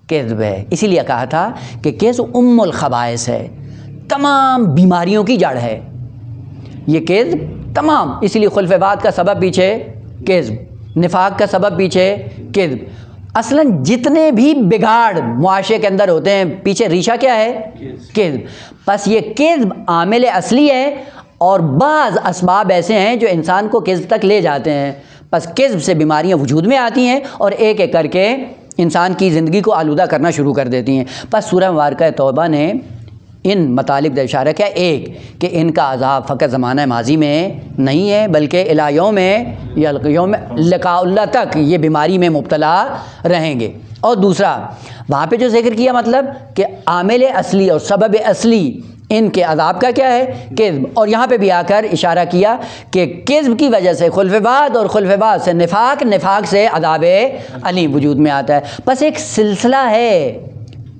کذب ہے. اسی لیے کہا تھا کہ کذب ام الخبائث ہے، تمام بیماریوں کی جڑ ہے یہ کذب تمام. اسی لیے خلف بعد کا سبب پیچھے کذب، نفاق کا سبب پیچھے کذب. اصلاً جتنے بھی بگاڑ معاشرے کے اندر ہوتے ہیں پیچھے ریشہ کیا ہے؟ کذب. بس یہ کذب عامل اصلی ہے، اور بعض اسباب ایسے ہیں جو انسان کو کذب تک لے جاتے ہیں. بس کذب سے بیماریاں وجود میں آتی ہیں اور ایک ایک کر کے انسان کی زندگی کو آلودہ کرنا شروع کر دیتی ہیں. بس سورہ مبارکہ توبہ نے ان مطالب کا اشارہ کیا؟ ایک کہ ان کا عذاب فقط زمانہ ماضی میں نہیں ہے، بلکہ الی یوم لقاء اللہ تک یہ بیماری میں مبتلا رہیں گے. اور دوسرا وہاں پہ جو ذکر کیا مطلب کہ عامل اصلی اور سبب اصلی ان کے عذاب کا کیا ہے؟ کذب. اور یہاں پہ بھی آ کر اشارہ کیا کہ کذب کی وجہ سے خلف بعد، اور خلف بعد سے نفاق، نفاق سے عذاب علیم وجود میں آتا ہے. بس ایک سلسلہ ہے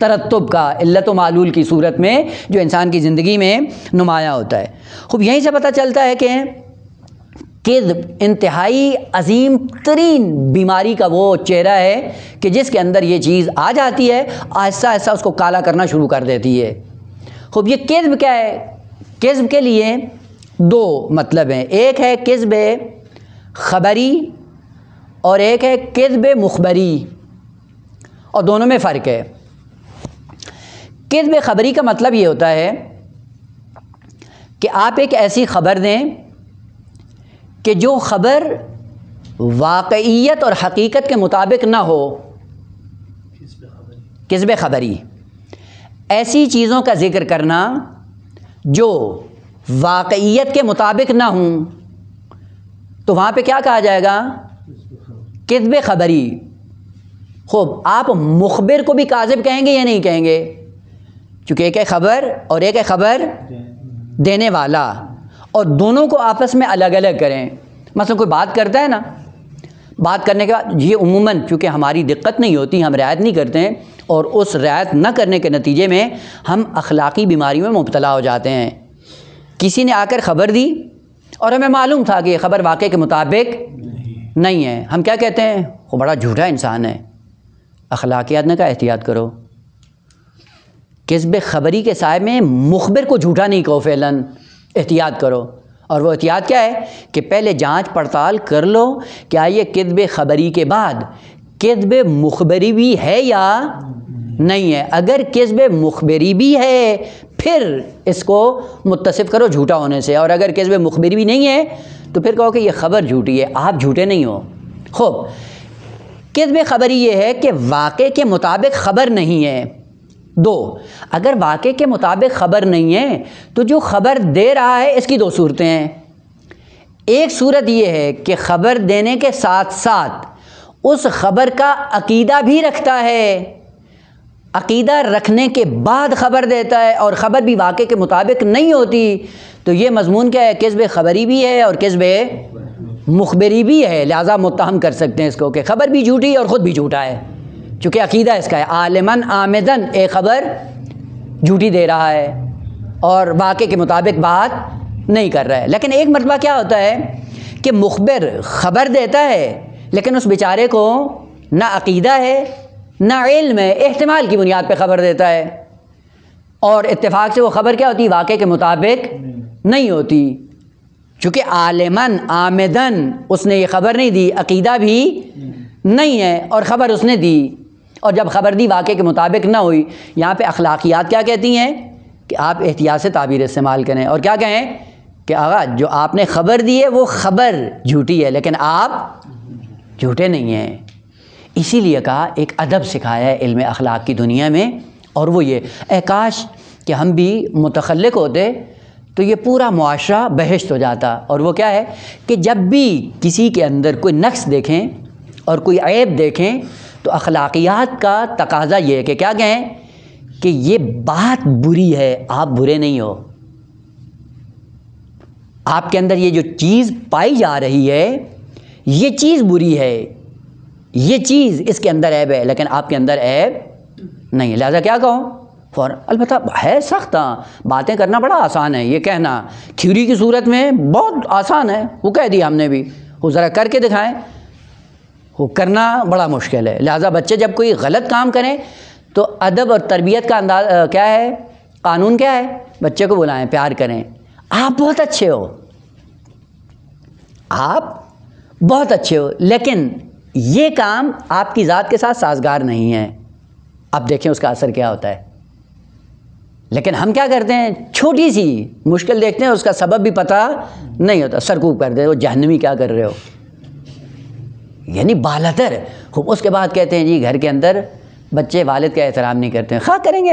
ترتب کا علت و معلول کی صورت میں جو انسان کی زندگی میں نمایاں ہوتا ہے. خوب یہیں سے پتہ چلتا ہے کہ کذب انتہائی عظیم ترین بیماری کا وہ چہرہ ہے کہ جس کے اندر یہ چیز آ جاتی ہے، آہستہ آہستہ اس کو کالا کرنا شروع کر دیتی ہے. خوب یہ کذب کیا ہے؟ کذب کے لیے دو مطلب ہیں. ایک ہے کذب خبری اور ایک ہے کذب مخبری، اور دونوں میں فرق ہے. کذب خبری کا مطلب یہ ہوتا ہے کہ آپ ایک ایسی خبر دیں کہ جو خبر واقعیت اور حقیقت کے مطابق نہ ہو. کذب خبری ایسی چیزوں کا ذکر کرنا جو واقعیت کے مطابق نہ ہوں، تو وہاں پہ کیا کہا جائے گا؟ کذب خبری. خوب آپ مخبر کو بھی کاذب کہیں گے یا نہیں کہیں گے؟ چونکہ ایک ہے خبر اور ایک ہے خبر دینے والا، اور دونوں کو آپس میں الگ الگ کریں. مثلا کوئی بات کرتا ہے نا، بات کرنے کے بعد یہ عموماً چونکہ ہماری دقت نہیں ہوتی، ہم رعایت نہیں کرتے ہیں، اور اس رعایت نہ کرنے کے نتیجے میں ہم اخلاقی بیماریوں میں مبتلا ہو جاتے ہیں. کسی نے آ کر خبر دی اور ہمیں معلوم تھا کہ یہ خبر واقعے کے مطابق نہیں ہے، ہم کیا کہتے ہیں؟ وہ بڑا جھوٹا انسان ہے. اخلاقیات نے کہا احتیاط کرو. کذب خبری کے سائے میں مخبر کو جھوٹا نہیں کہو، فعلاً احتیاط کرو. اور وہ احتیاط کیا ہے کہ پہلے جانچ پڑتال کر لو کیا یہ کذب خبری کے بعد کذب مخبری بھی ہے یا نہیں ہے. اگر کذب مخبری بھی ہے پھر اس کو متصف کرو جھوٹا ہونے سے، اور اگر کذب مخبری بھی نہیں ہے تو پھر کہو کہ یہ خبر جھوٹی ہے، آپ جھوٹے نہیں ہو. خوب کذب خبری یہ ہے کہ واقعے کے مطابق خبر نہیں ہے. دو، اگر واقعے کے مطابق خبر نہیں ہے تو جو خبر دے رہا ہے اس کی دو صورتیں ہیں. ایک صورت یہ ہے کہ خبر دینے کے ساتھ ساتھ اس خبر کا عقیدہ بھی رکھتا ہے، عقیدہ رکھنے کے بعد خبر دیتا ہے، اور خبر بھی واقعے کے مطابق نہیں ہوتی، تو یہ مضمون کیا ہے؟ کذب خبری بھی ہے اور کذب مخبری بھی ہے. لہٰذا متہم کر سکتے ہیں اس کو کہ خبر بھی جھوٹی اور خود بھی جھوٹا ہے، چونکہ عقیدہ اس کا ہے عالماً آمدن ایک خبر جھوٹی دے رہا ہے اور واقعے کے مطابق بات نہیں کر رہا ہے. لیکن ایک مرتبہ کیا ہوتا ہے کہ مخبر خبر دیتا ہے لیکن اس بیچارے کو نہ عقیدہ ہے نہ علم ہے، احتمال کی بنیاد پہ خبر دیتا ہے، اور اتفاق سے وہ خبر کیا ہوتی؟ واقعے کے مطابق نہیں ہوتی. چونکہ عالماً آمدن اس نے یہ خبر نہیں دی، عقیدہ بھی نہیں ہے، اور خبر اس نے دی، اور جب خبر دی واقعے کے مطابق نہ ہوئی. یہاں پہ اخلاقیات کیا کہتی ہیں کہ آپ احتیاط سے تعبیر استعمال کریں، اور کیا کہیں کہ آغا جو آپ نے خبر دی ہے وہ خبر جھوٹی ہے لیکن آپ جھوٹے نہیں ہیں. اسی لیے کہا ایک ادب سکھایا ہے علم اخلاق کی دنیا میں، اور وہ یہ کاش کہ ہم بھی متخلق ہوتے تو یہ پورا معاشرہ بہشت ہو جاتا. اور وہ کیا ہے کہ جب بھی کسی کے اندر کوئی نقص دیکھیں اور کوئی عیب دیکھیں تو اخلاقیات کا تقاضا یہ ہے کہ کیا کہیں کہ یہ بات بری ہے، آپ برے نہیں ہو، آپ کے اندر یہ جو چیز پائی جا رہی ہے یہ چیز بری ہے، یہ چیز اس کے اندر عیب ہے، لیکن آپ کے اندر عیب نہیں ہے. لہٰذا کیا کہوں فوراً؟ البتہ ہے سخت، باتیں کرنا بڑا آسان ہے، یہ کہنا تھیوری کی صورت میں بہت آسان ہے، وہ کہہ دیا ہم نے بھی، وہ ذرا کر کے دکھائیں، وہ کرنا بڑا مشکل ہے. لہٰذا بچے جب کوئی غلط کام کریں تو ادب اور تربیت کا انداز کیا ہے، قانون کیا ہے؟ بچے کو بلائیں، پیار کریں، آپ بہت اچھے ہو، آپ بہت اچھے ہو، لیکن یہ کام آپ کی ذات کے ساتھ سازگار نہیں ہے، اب دیکھیں اس کا اثر کیا ہوتا ہے۔ لیکن ہم کیا کرتے ہیں، چھوٹی سی مشکل دیکھتے ہیں، اس کا سبب بھی پتہ نہیں ہوتا، سرکوب کر دے، وہ جہنمی کیا کر رہے ہو، یعنی بالاتر۔ اس کے بعد کہتے ہیں جی گھر کے اندر بچے والد کا احترام نہیں کرتے ہیں، خواہ کریں گے